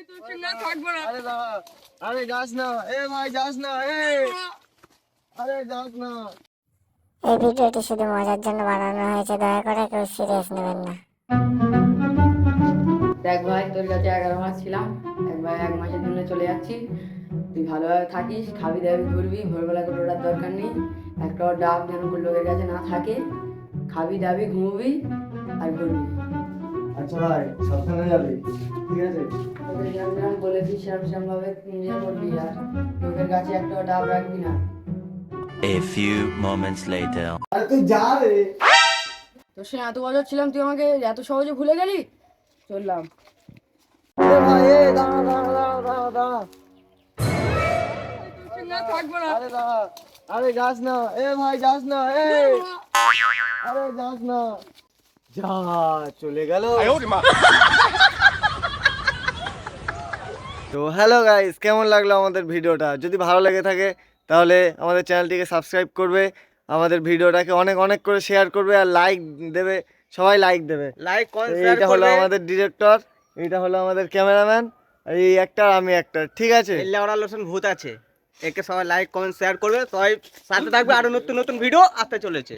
আরে দাদা, আরে যাস না, এ ভাই যাস না, আরে যাস না। এই ভিডিওটি শুধু মজার জন্য বানানো হয়েছে, দয়া করে কেউ সিরিয়াস নেবেন না। দেখ ভাই, তোর কাছে 11 মাস ছিলাম, একবার 1 মাসের জন্য চলে যাচ্ছি। তুই ভালোভাবে থাকিস, খাবি দাবি ঘুরবি, ভোরবেলা করে ওঠার দরকার নেই। একটা ডাব যেন লোকের কাছে না থাকে, খাবি দাবি ঘুমবি আর ঘুরবি। আচ্ছা ভাই, সাবধানে যাবি, ঠিক আছে? তোকে যেরকম বলেছি সেরকম ভাবে নিজে করবি, আর লোকের কাছে একটা ডাব রাখবি না। A few moments later. আরে তুই যা রে। তোর সঙ্গে এত বছর ছিলাম, তুই আমাকে এত সহজে ভুলে গেলি? চললাম। এ ভাই, দাঁড়া দাঁড়া দাঁড়া দাঁড়া দাঁড়া। আরে দাঁড়া, আরে যাস না, এ ভাই যাস না, আরে যাস না। যা, চলে গেল। তো হ্যালো গাইস, কেমন লাগলো আমাদের ভিডিওটা? যদি ভালো লেগে থাকে তাহলে আমাদের চ্যানেলটিকে সাবস্ক্রাইব করবে, আমাদের ভিডিওটাকে অনেক অনেক করে শেয়ার করবে আর লাইক দেবে, সবাই লাইক দেবে। লাইক কমেন্ট শেয়ার এইটা হলো করবে। আমাদের ডিরেক্টর, এইটা হলো আমাদের ক্যামেরাম্যান, আর এই একটা আমি একটা, ঠিক আছে? এই লেওড়া লোশন ভূত আছে, একে সবাই লাইক কমেন্ট শেয়ার করবে, সবাই সাথে থাকবে, আরো নতুন নতুন ভিডিও আসতে চলেছে।